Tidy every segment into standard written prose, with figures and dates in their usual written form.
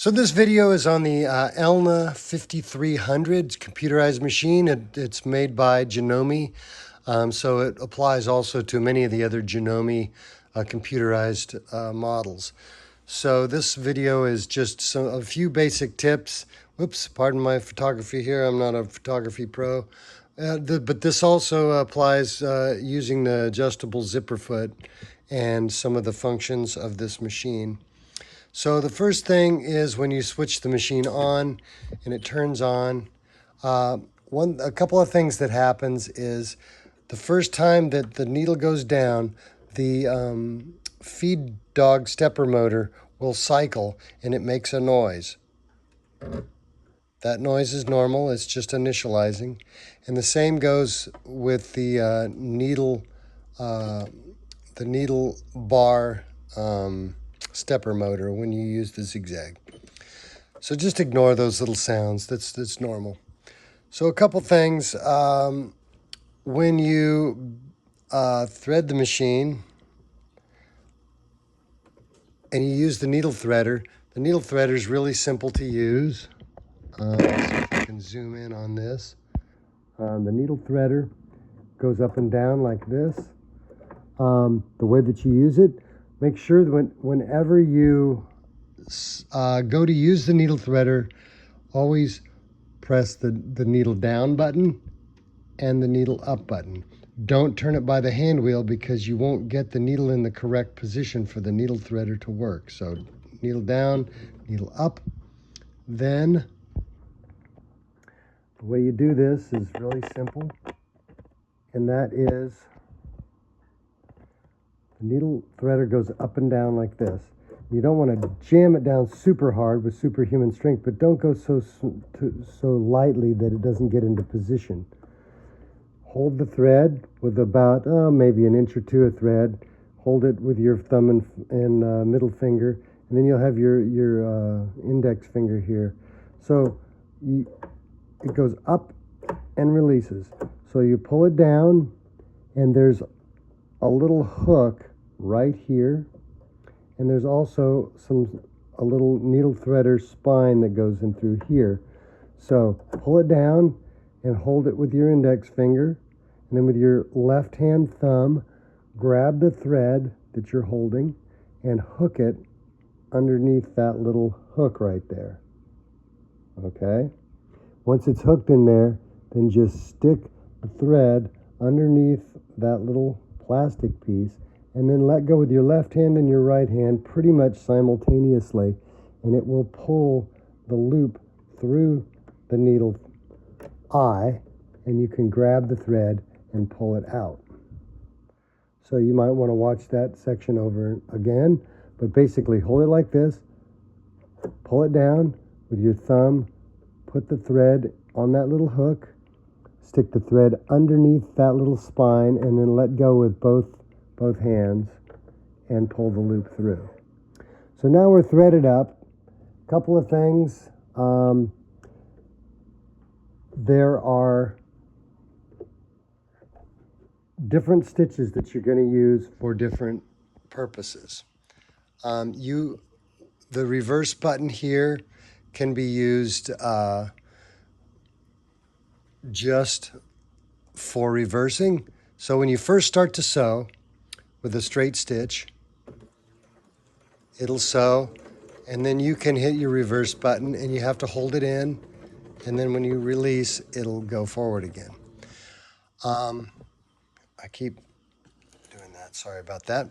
So this video is on the Elna 5300 computerized machine. It's made by Janome, so it applies also to many of the other Janome computerized models. So this video is just a few basic tips. Whoops, pardon my photography here. I'm not a photography pro. But this also applies using the adjustable zipper foot and some of the functions of this machine. So the first thing is when you switch the machine on and it turns on, a couple of things that happens is the first time that the needle goes down, the feed dog stepper motor will cycle and it makes a noise. That noise is normal, it's just initializing. And the same goes with the needle bar stepper motor when you use the zigzag. So just ignore those little sounds. That's normal. So a couple things. When you thread the machine and you use the needle threader is really simple to use. Let's see if I can zoom in on this. The needle threader goes up and down like this. The way that you use it, make sure that whenever you go to use the needle threader, always press the needle down button and the needle up button. Don't turn it by the hand wheel because you won't get the needle in the correct position for the needle threader to work. So needle down, needle up. Then the way you do this is really simple, and that is the needle threader goes up and down like this. You don't want to jam it down super hard with superhuman strength, but don't go so lightly that it doesn't get into position. Hold the thread with about maybe an inch or two of thread. Hold it with your thumb and middle finger, and then you'll have your index finger here. So it goes up and releases. So you pull it down, and there's a little hook right here, and there's also a little needle threader spine that goes in through here. So pull it down and hold it with your index finger, and then with your left hand thumb, grab the thread that you're holding and hook it underneath that little hook right there. Okay? Once it's hooked in there, then just stick the thread underneath that little plastic piece, and then let go with your left hand and your right hand pretty much simultaneously, and it will pull the loop through the needle eye, and you can grab the thread and pull it out. So you might want to watch that section over again, but basically hold it like this, pull it down with your thumb, put the thread on that little hook, stick the thread underneath that little spine, and then let go with both hands and pull the loop through. So now we're threaded up. A couple of things. There are different stitches that you're going to use for different purposes. The reverse button here can be used just for reversing. So when you first start to sew with a straight stitch, it'll sew, and then you can hit your reverse button and you have to hold it in, and then when you release, it'll go forward again. I keep doing that, sorry about that.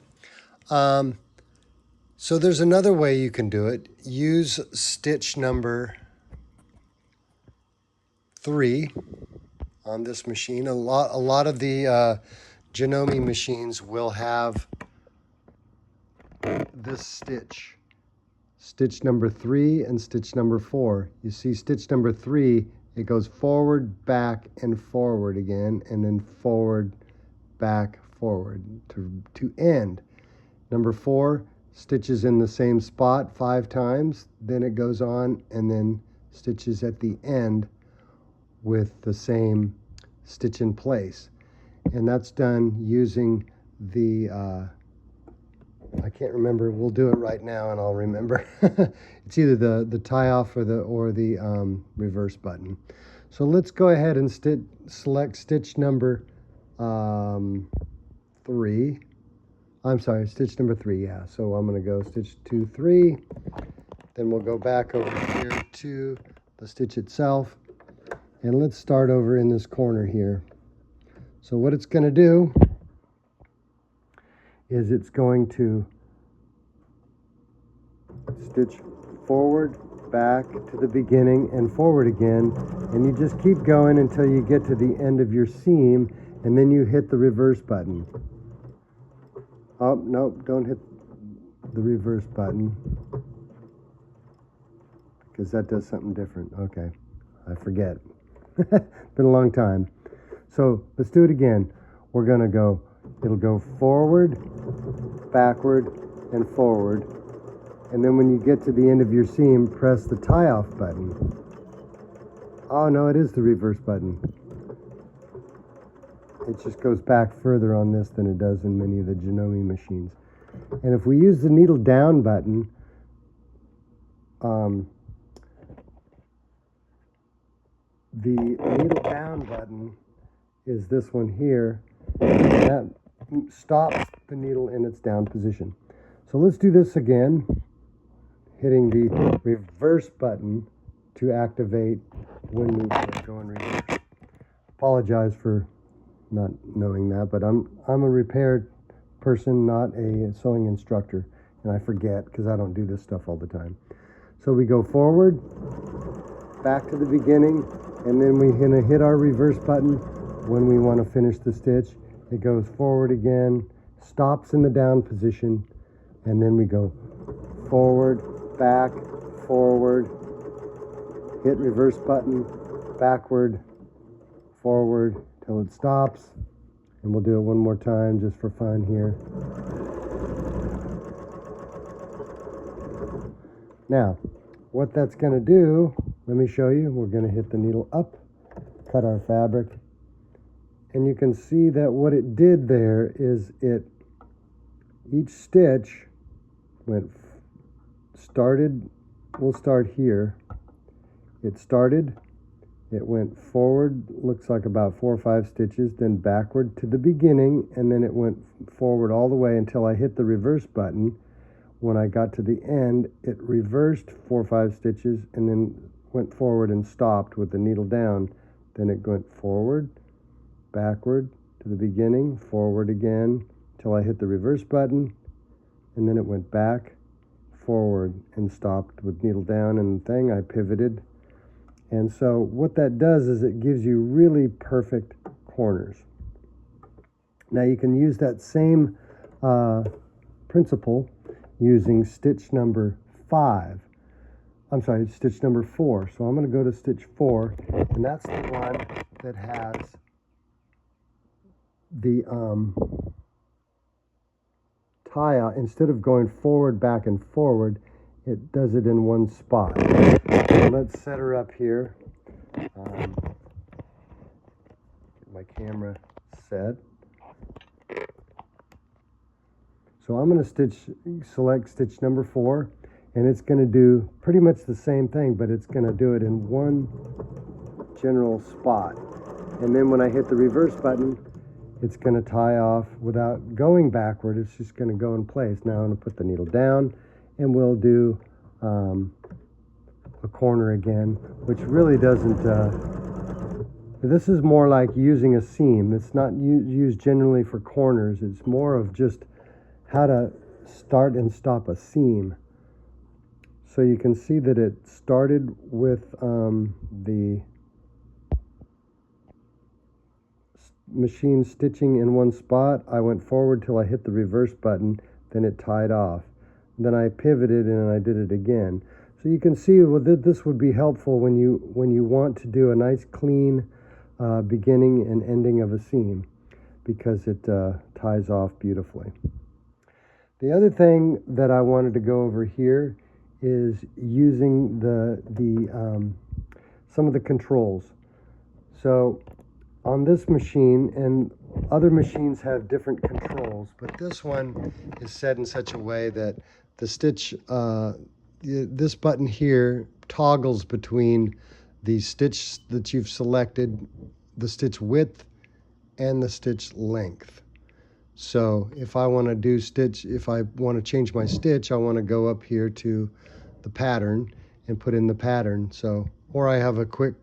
So there's another way you can do it. Use stitch number 3 on this machine. A lot of the Janome machines will have this stitch number 3 and stitch number 4. You see stitch number 3, it goes forward, back, and forward again, and then forward, back, forward to end. Number 4 stitches in the same spot 5 times, then it goes on and then stitches at the end with the same stitch in place. And that's done using the I can't remember. We'll do it right now and I'll remember. It's either the tie off or the reverse button. So let's go ahead and select stitch number 3. I'm sorry, stitch number 3, yeah. So I'm going to go stitch 2, 3. Then we'll go back over here to the stitch itself. And let's start over in this corner here. So what it's going to do is it's going to stitch forward, back to the beginning, and forward again. And you just keep going until you get to the end of your seam, and then you hit the reverse button. Oh, nope, don't hit the reverse button, because that does something different. Okay, I forget. Been a long time. So let's do it again. We're gonna go, it'll go forward, backward, and forward. And then when you get to the end of your seam, press the tie off button. Oh no, it is the reverse button. It just goes back further on this than it does in many of the Janome machines. And if we use the needle down button, the needle down button is this one here. That stops the needle in its down position. So let's do this again, hitting the reverse button to activate when we go in reverse. Apologize for not knowing that, but I'm a repair person, not a sewing instructor, and I forget because I don't do this stuff all the time. So we go forward, back to the beginning, and then we're going to hit our reverse button when we want to finish the stitch. It goes forward again, stops in the down position, and then we go forward, back, forward, hit reverse button, backward, forward, till it stops. And we'll do it one more time just for fun here. Now, what that's going to do, let me show you. We're going to hit the needle up, cut our fabric, and you can see that what it did there is each stitch started, we'll start here. It started, it went forward, looks like about 4 or 5 stitches, then backward to the beginning, and then it went forward all the way until I hit the reverse button. When I got to the end, it reversed 4 or 5 stitches and then went forward and stopped with the needle down. Then it went forward, backward to the beginning, forward again, till I hit the reverse button, and then it went back, forward, and stopped with needle down and thing. I pivoted. And so what that does is it gives you really perfect corners. Now you can use that same principle using stitch number 5. I'm sorry, stitch number 4. So I'm going to go to stitch 4, and that's the one that has the tie out. Instead of going forward, back, and forward, it does it in one spot. So let's set her up here. Get my camera set. So I'm going to select stitch number 4, and it's going to do pretty much the same thing, but it's going to do it in one general spot. And then when I hit the reverse button, it's going to tie off without going backward. It's just going to go in place. Now I'm going to put the needle down, and we'll do a corner again, which really doesn't, this is more like using a seam. It's not used generally for corners. It's more of just how to start and stop a seam. So you can see that it started with the machine stitching in one spot. I went forward till I hit the reverse button, then it tied off. Then I pivoted and I did it again. So you can see this would be helpful when you want to do a nice clean beginning and ending of a seam, because it ties off beautifully. The other thing that I wanted to go over here is using some of the controls. So on this machine, and other machines have different controls, but this one is set in such a way that the stitch, this button here toggles between the stitch that you've selected, the stitch width and the stitch length. So if I want to do stitch, if I want to change my stitch, I want to go up here to the pattern and put in the pattern. So, or I have a quick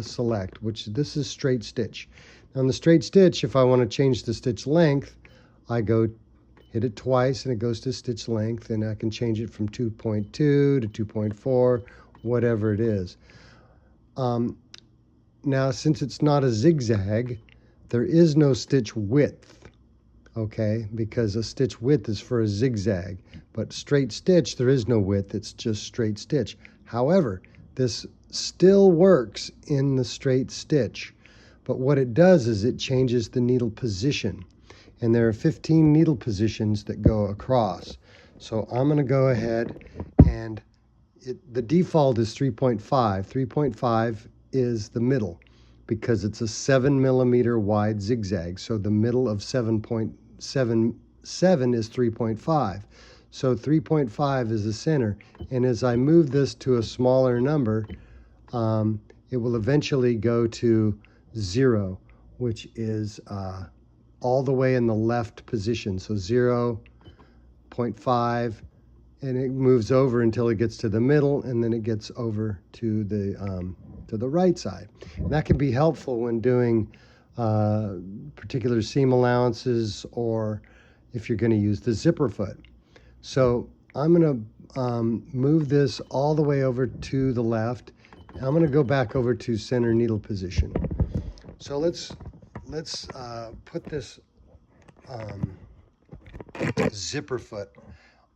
select, which this is straight stitch. Now on the straight stitch, if I want to change the stitch length, I go hit it twice and it goes to stitch length, and I can change it from 2.2 to 2.4, whatever it is. Now, since it's not a zigzag, there is no stitch width, okay, because a stitch width is for a zigzag. But straight stitch, there is no width, it's just straight stitch. However, this still works in the straight stitch, but what it does is it changes the needle position. And there are 15 needle positions that go across. So I'm going to go ahead and the default is 3.5. 3.5 is the middle because it's a 7 millimeter wide zigzag. So the middle of 7.77 is 3.5. So 3.5 is the center. And as I move this to a smaller number, it will eventually go to 0, which is all the way in the left position. So 0.5, and it moves over until it gets to the middle, and then it gets over to the right side. And that can be helpful when doing particular seam allowances, or if you're going to use the zipper foot. So I'm going to move this all the way over to the left. I'm going to go back over to center needle position. So let's put this zipper foot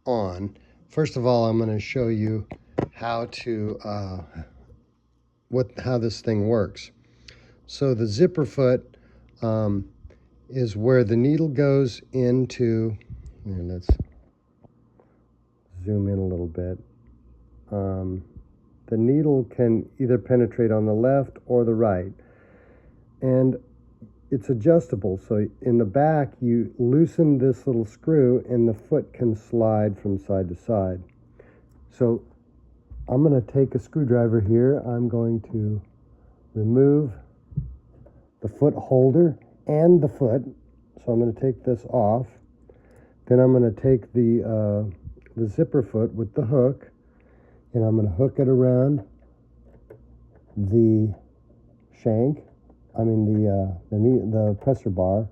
on. First of all, I'm going to show you how to how this thing works. So the zipper foot is where the needle goes into. Here, let's zoom in a little bit. The needle can either penetrate on the left or the right, and it's adjustable. So in the back, you loosen this little screw and the foot can slide from side to side. So I'm going to take a screwdriver here. I'm going to remove the foot holder and the foot. So I'm going to take this off. Then I'm going to take the zipper foot with the hook, and I'm going to hook it around the shank. The presser bar,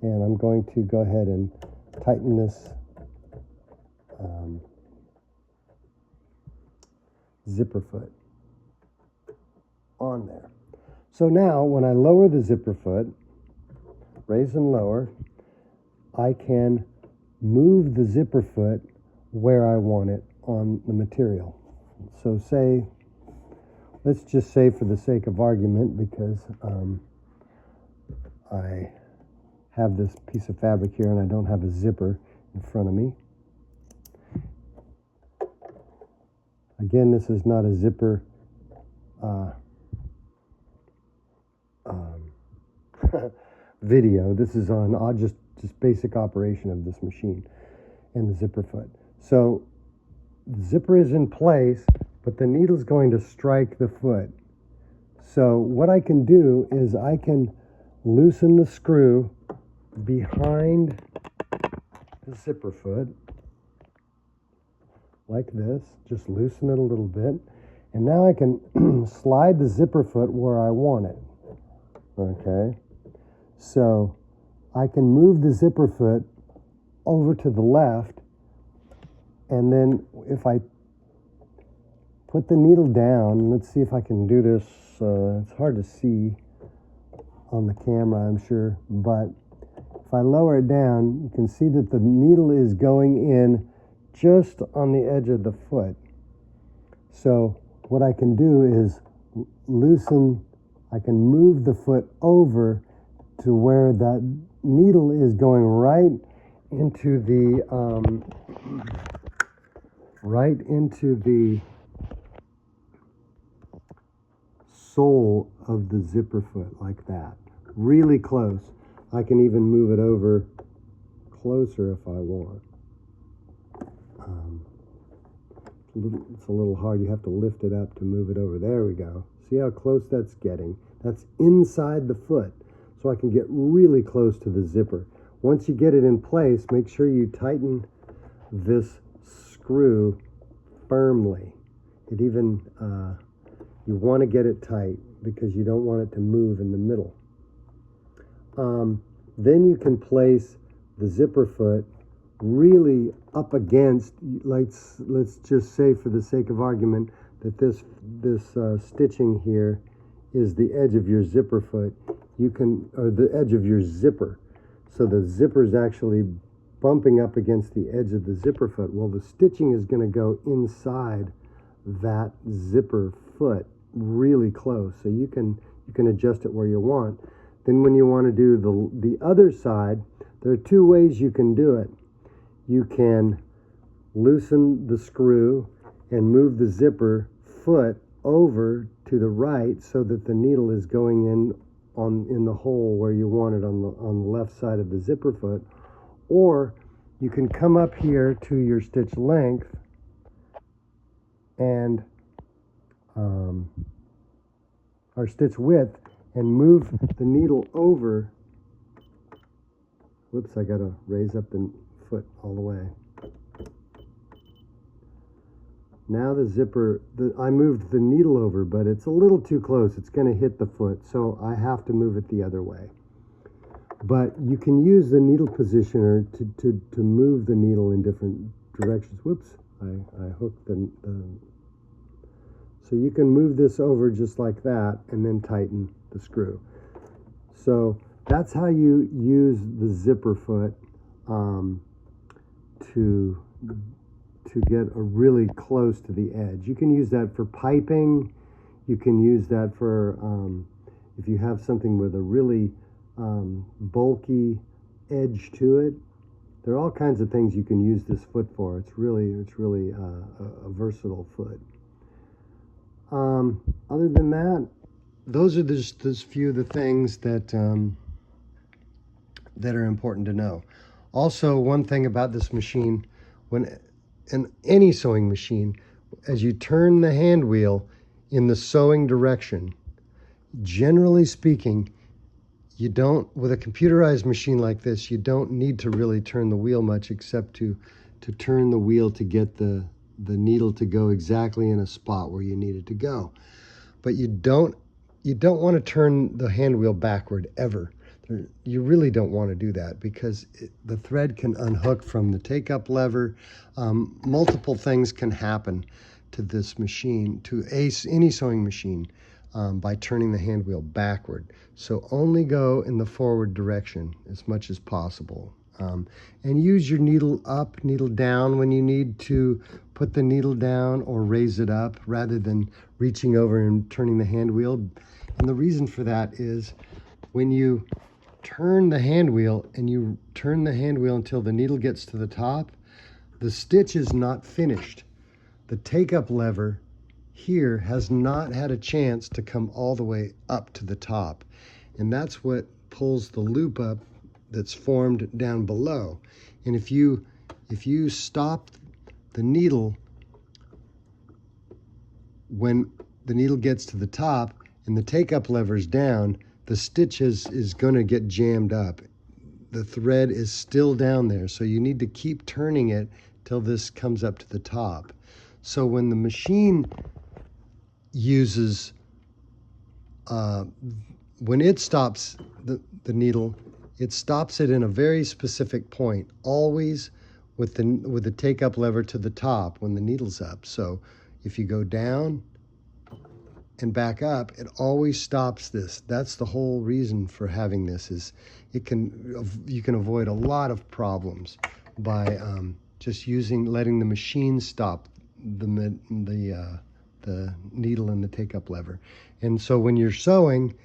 and I'm going to go ahead and tighten this zipper foot on there. So now when I lower the zipper foot, raise and lower, I can move the zipper foot where I want it on the material. So let's just say, for the sake of argument, because I have this piece of fabric here and I don't have a zipper in front of me. Again, this is not a zipper video. This is on just basic operation of this machine and the zipper foot. So the zipper is in place, but the needle's going to strike the foot. So what I can do is I can loosen the screw behind the zipper foot like this, just loosen it a little bit, and now I can slide the zipper foot where I want it. Okay, so I can move the zipper foot over to the left, and then if I put the needle down, let's see if I can do this. It's hard to see on the camera, I'm sure, but if I lower it down, you can see that the needle is going in just on the edge of the foot. So what I can do is I can move the foot over to where that needle is going right into the sole of the zipper foot like that, really close. I can even move it over closer if I want. It's a little hard. You have to lift it up to move it over. There we go. See how close that's getting? That's inside the foot, so I can get really close to the zipper. Once you get it in place, make sure you tighten this screw firmly. It even, you want to get it tight because you don't want it to move in the middle. Then you can place the zipper foot really up against, let's just say for the sake of argument that this stitching here is the edge of your zipper foot. You can, or the edge of your zipper. So the zipper is actually bumping up against the edge of the zipper foot. Well, the stitching is going to go inside that zipper foot really close. So you can adjust it where you want. Then when you want to do the other side, there are two ways you can do it. You can loosen the screw and move the zipper foot over to the right so that the needle is going in the hole where you want it on the left side of the zipper foot. Or you can come up here to your stitch length and or stitch width and move the needle over. Whoops, I gotta raise up the foot all the way. Now the zipper, I moved the needle over, but it's a little too close. It's going to hit the foot, so I have to move it the other way. But you can use the needle positioner to move the needle in different directions. Whoops, I hooked the so you can move this over just like that and then tighten the screw. So that's how you use the zipper foot to get a really close to the edge. You can use that for piping. You can use that for if you have something with a really bulky edge to it. There are all kinds of things you can use this foot for. It's really a versatile foot. Other than that, those are just few of the things that that are important to know. Also, one thing about this machine, in any sewing machine, as you turn the hand wheel in the sewing direction, generally speaking, you don't, with a computerized machine like this, you don't need to really turn the wheel much except to turn the wheel to get the needle to go exactly in a spot where you need it to go. But you don't want to turn the hand wheel backward ever. You really don't want to do that because the thread can unhook from the take-up lever. Multiple things can happen to this machine, to any sewing machine, by turning the hand wheel backward. So only go in the forward direction as much as possible. And use your needle up, needle down when you need to put the needle down or raise it up rather than reaching over and turning the hand wheel. And the reason for that is when you turn the hand wheel and you turn the hand wheel until the needle gets to the top, the stitch is not finished. The take-up lever here has not had a chance to come all the way up to the top. And that's what pulls the loop up that's formed down below. And if you stop the needle when the needle gets to the top and the take-up lever's down, the stitch is going to get jammed up. The thread is still down there, so you need to keep turning it till this comes up to the top. So when the machine uses, when it stops the needle, it stops it in a very specific point, always with the take-up lever to the top when the needle's up. So if you go down and back up, it always stops this. That's the whole reason for having this, is you can avoid a lot of problems by just letting the machine stop the needle and the take-up lever. And so when you're sewing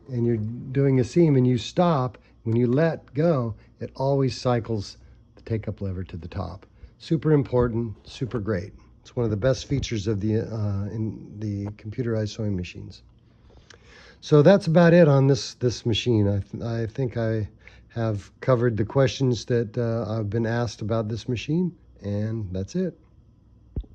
and you're doing a seam and you stop, when you let go, it always cycles the take-up lever to the top. Super important, super great. It's one of the best features of in the computerized sewing machines. So that's about it on this machine. I think I have covered the questions that I've been asked about this machine, and that's it.